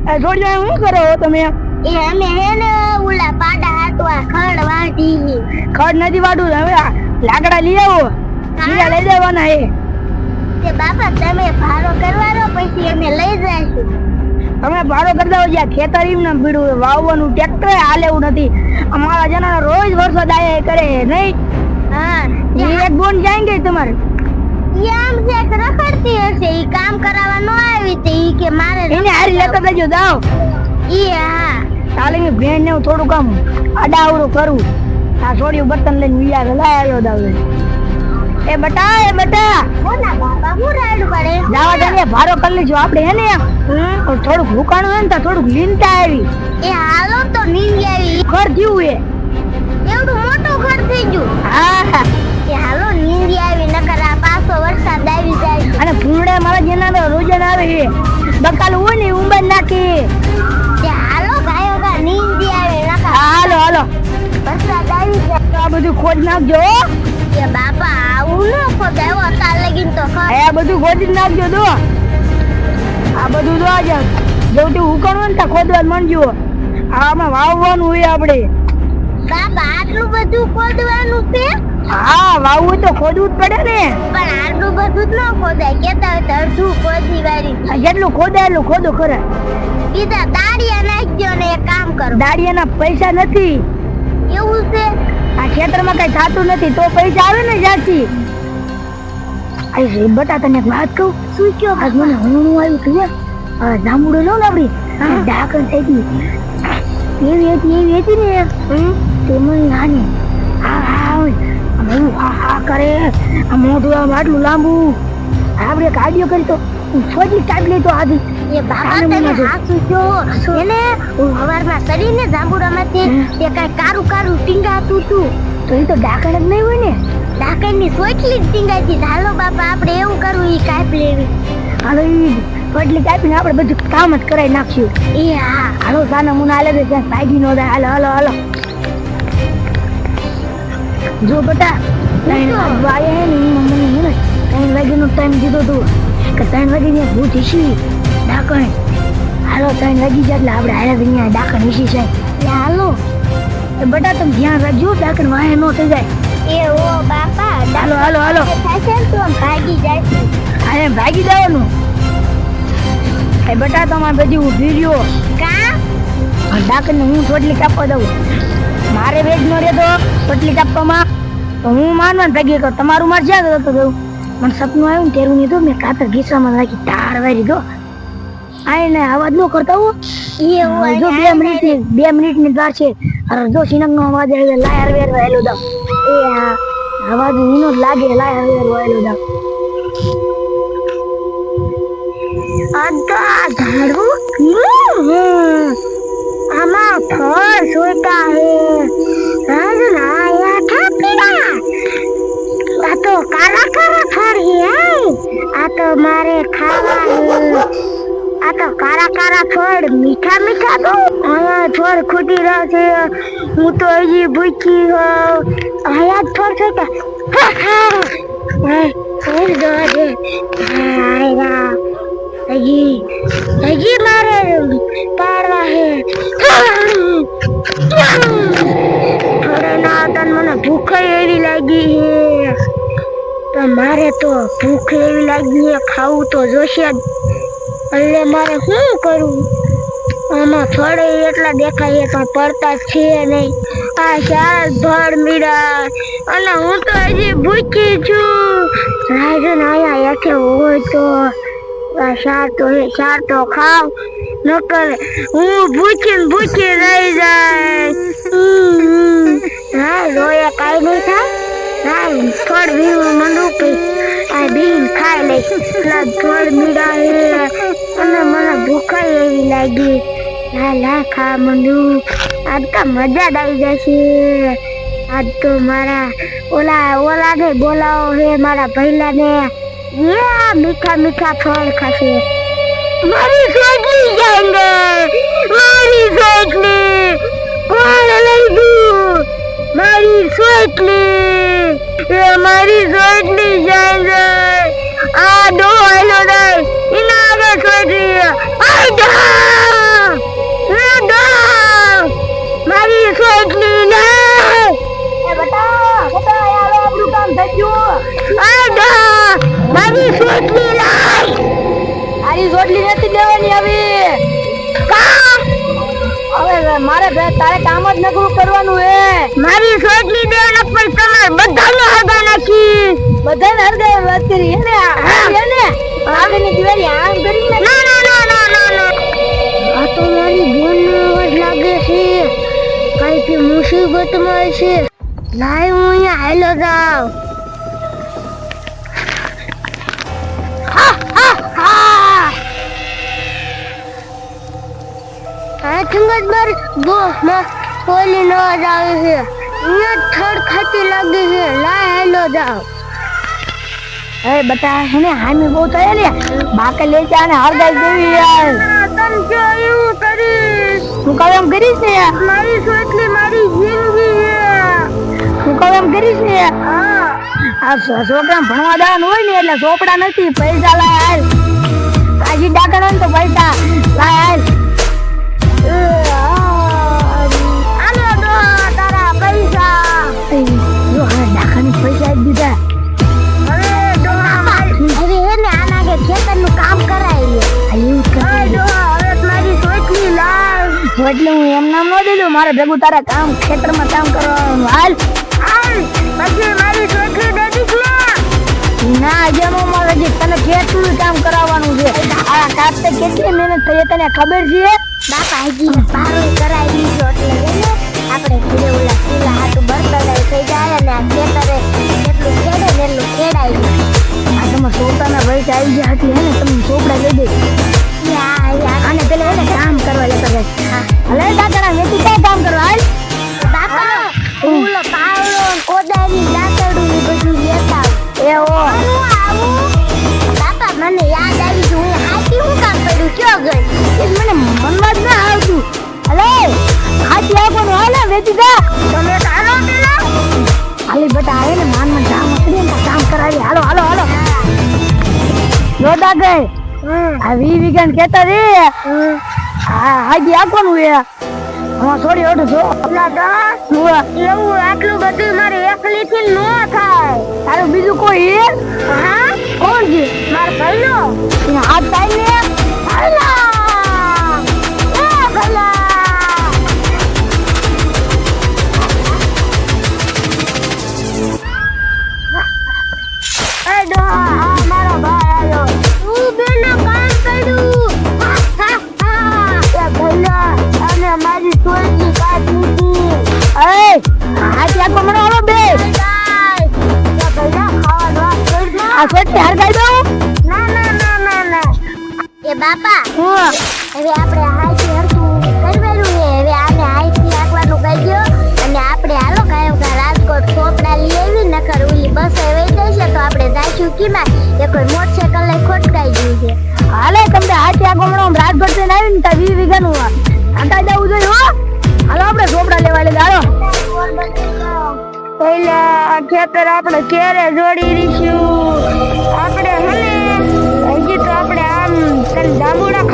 છોડી શું કરો તમે? એ અમે હે ને ઉલા પાડા હાટવા ખડ વાટી. ખડ નથી વાટું, હવે લાકડા લઈ આવો, બીજા લઈ દેવાના હે. તે બાપા તમે ભારો કરવાનો, પછી અમે લઈ જઈશું. તમે ભાડો કરી દો, જ્યાં ખેતર એમને પીડું વાવવાનું ટ્રેક્ટર હાલે એવું નથી. અમારા જણા રોજ વરસાદ આયા કરે નહીં. હા એક બોન જાય ગઈ તમારે આમ છે કે રખડતી હશે, ઈ કામ કરાવવા ન આવી તે ઈ કે મારે એને હારી લેતા જજો જાઓ. ઈ હા ચાલે ને ભેણ ને થોડું કામ આડાવડું કરું. આ છોડ્યું બર્તન લઈને વિયા લાયો દાવ. એ બટા કોના બાપા હું રાડું પડે જાવા દે, ભારો કરી લેજો આપણે હે ને. થોડુંક ભૂકાણું હોય ને તો થોડુંક લીનતા આવી. એ હાલો તો નીંદ આવી. ઘર થયું એ એવડું મોટું ઘર થઈ ગયું. હા એ હાલો નીંદ આવી, નકર આ પાછો વરસાદ આવી જાય. અને ભૂંડા મારા જેના રોજન આવે છે, બકાલ હોય ને ઉંબર નાખી. એ હાલો ગાયો ગા નીંદ આવે, નકર હાલો હાલો વરસાદ આવી જાય. તો આ બધું ખોજ નાખજો. એ બાપા આવું ન ખોદાયો તાર લગીન તો આ બધું ખોજી નાખજો. તો આ બધું તો આજે જેવટી ઉકળવું ને ખોદવા માંડજો. આમાં વાવવાનું હોય આપણે. બાપા આટલું બધું ખોદવાનું છે? હા વાવવું તો ખોદવું જ પડે ને. પણ આટલું બધું જ ન ખોદાય, કેતા હોય તો અડધું ખોદી વાળી. જેટલું ખોદાય એટલું ખોદો ખરા. બીજા દાડિયા નાખજો ને એક કામ કરો. દાડિયાના પૈસા નથી. એવું છે? આ ખેતરમાં કઈ થતું નથી તો પૈસા આવે ને જાતી. આ બટા તને એક વાત કહું. શું કયો? આજ મને હું આવ્યું તું જાંબુડો લો ને આપડી ડાકણ થઈ ગઈ એવી હતી ને તે મને નાની હા કરે. આ મોઢું આટલું લાંબુ આપણે કાઢ્યો કરી તો છોજી કાઢ લે તો આધી. એ બાબા તમે હાસું છો એને હું હવારમાં કરીને જાંબુડામાંથી તે કઈ કારું કારું ટીંગાતું તું. તો એ તો ડાકણ જ નહીં હોય ને. ડાકણની સોટલી જ ટીંગાતી. હાલો બાપા આપણે એવું કરવું, ઈ કાપી લેવી. હાલો ઈ સોટલી કાપીને આપણે બધું કામ જ કરાવી નાખ્યું. એ હા હાલો સાના મુના હાલે તો ત્યાં ભાગી નો થાય. હાલો હાલો હાલો જો બટા 3 વાગે હે ને મમ્મી હે ને 3 વાગ્યાનો ટાઈમ દીધો તું કે 3 વાગે ને ભૂત ઈશી ડાકણ. હાલો 3 વાગી જાય એટલે આપણે હારે અહીંયા ડાકણ ઈશી છે. હાલો બટા તમે ધ્યાન રાખજો, ડાકણ વાહે નો થઈ જાય. એ ઓ બાપા હાલો હાલો હાલો થશે તો ભાગી જાય. હા એમ ભાગી જવાનું. એ બટા તમારે બધી ઉભી રહ્યો. કા ડાકણ ને હું ચોટલી કાપવા દઉં. મારે વેજ નો રહેતો ચોટલી કાપવામાં તો હું માનવાનું ભાગી કરું. તમારું માર જ્યાં જતો દઉં. મને સપનું આવ્યું ને તેરું નહીં તો મેં કાતર ઘીસામાં રાખી ટાર વારી દો. આ એને અવાજ ન કરતા હો. જો 2 મિનિટની વાર છે. અરે જો સિનક નો અવાજ આવે લાયર વેર વાયેલો દઉં. એ આ અવાજ એનો જ લાગે લાયર વેર વાયેલો દઉં. અગા ધાડું આમાં ફળ સોતા હે રાજ નાયા ઠાપીડા. આ તો કાલા કાલા ફળ હે. આ તો મારે ખાવા હે. આ તો કારા કારા ફળ મીઠા મીઠા તો આયા ફળ ખૂટી રહ્યા છે. હું તો હજી ભૂખી હોઉં. આયા જ ફળ છે કે હજી મારે પાડવા હે. થોડે ના તન મને ભૂખ એવી લાગી હે. તો મારે તો ભૂખ એવી લાગી હે, ખાવું તો જોશે જ. એટલે મારે શું કરું? આમાં ફળ એટલા દેખાય પણ પડતા છે નહીં. આ શાળ ફળ મીડા અને હું તો હજી ભૂખી છું. રાજન આયા હેઠે હોય તો શાળ તો ખાવ, નકર હું ભૂખી રહી જાય. હા રોયા કાઈ નહીં થાય. હા ફળ વીવું મંડું કે આ બીન ખાઈ લઈશ. એટલા ફળ મીડા હે અને મને ભૂખ એવી લાગી. લા ખા મંડું. આજ તો મજા જ આવી જશે. આજ તો મારા ઓલા ને બોલાવો હે, મારા ભૈલા ને. મીઠા મીઠા ફળ ખાશે. મારી સોટલી જાંગે, મારી સોટલી કોણ લઈ ગયું? મારી સોટલી જાંગે. આ ડો હાલો નહીં. ઇના આગળ સોટલી બધા તારે કામ જ નકરું કરવાનું હે. મારી સોટલી દે ને પછી તમારે બધાને હગા નાખી. બધાને હરગાય વાત કરી હે ને આગળની દિવાળી આમ કરીને ના ના ના ના ના ના આ તો મારી બોનનો અવાજ લાગે છે. કઈ મુસીબતમાં છે. લાય હું અહીંયા હાલો જાવ. આ થંગત બર ગો માં ઓલી નો જ આવે છે. અહીંયા થડ ખાતી લાગે છે. લાય હાલો જાવ. એ બટા હે ને હામી બહુ થાય લે બાકે લઈ જા ને હરગાઈ દેવી યાર. તમ જો એવું કરીશ. તું કામ એમ કરીશ ને યાર. મારી સોટલી મારી જિંદગી છે. તું કામ એમ કરીશ ને યાર. હા આ છોકરા ભણવા જવાનું હોય ને એટલે ચોપડા નથી પૈસા લાય હાલ. કાજી ડાકણ હોય ને તો પૈસા લાય હાલ. આલો દો તારા પૈસા. જો હવે ડાકાને પૈસા જ દીધા. હવે હે ને આના કે ખેતરનું કામ કરાય લે. એવું જ કરે. હવે મારી સોટલી લાવ. એટલે હું એમ નામ ન દીધું મારે ભેગું તારા કામ ખેતરમાં કામ કરવાનું હાલ. હાલ પછી મારી સોટલી દે દીક ને. ના જેનો મારે જે તને કેટલું કામ કરાવવાનું છે. આ કાપતે કેટલી મહેનત થઈ તને ખબર છે. બાપા હજી પારો કરાવી દીધો એટલે ને આપણે ઘરે ઓલા ચૂલા હાટું બર્તન થઈ જાય ને આ ખેતરે જેટલું ખેડે ને એટલું ખેડાય. આ તમે સોપાના પૈસા આવી ગયા એટલે હે ને તમે ચોપડા લઈ દે. અને પેલા એને કામ કરવા લેતા જાય. હલે દાદા મેથી કઈ કામ કરવા હાલ. બાપા ઓલો પાવડો કોદાળી લાકડું ને બધું લેતા એવો આવું. બાપા મને યાદ આવી ગયું હું હાથી હું કામ કર્યું કયો ગઈ. મને મનમાં જ ના આવતું. હલે હાથી આપવાનું હાલે વેચી જા. તમે તારો પેલા હાલી બેટા આવે ને માનમાં કામ કરી ને કામ કરાવી. હાલો હાલો હાલો જોતા ગઈ આ 20 વીઘા ખેતર રે. હા હાજી આપવાનું હે. હા છોડી ઓઢું છો એવું આટલું બધું મારે એકલી થી નો થાય. તારું બીજું કોઈ હે? હા કોણ છે? માર ભાઈનો એને હાથ થાય ને ભલા એ ભલા. એ ડોહા આ મારો ભાઈ આવ્યો. તું બેનો કામ કર્યું. એ ભલા અને મારી સોયની કાઢી દીધી. એ હાથી આપવા મને હાલો બે. આ સોટી હરગાઈ દઉં. એ બાપા હા હવે આપણે હાઈથી હરતું કરવાનું છે. હવે આને હાઈથી રાખવાનું કહી દો અને આપણે હાલો કાયમ કા રાજકોટ ચોપડા લઈ આવી નકર ઓલી બસ વહી જશે તો આપણે જાશું કીમાં એ કોઈ મોટરસાઇકલ લઈ ખોટકાઈ ગયું છે. હાલે તમને હાથી આપવા મને રાજભર થઈને આવી ને ત્યાં 20 વીઘાનું હટાઈ જવું જોઈએ હો. હાલો આપણે ચોપડા લેવા લે હાલો. પહેલા આ ખેતર આપણે ક્યારે જોડી રહીશું. આપણે હને હજી તો આપણે આમ તને જાંબુડા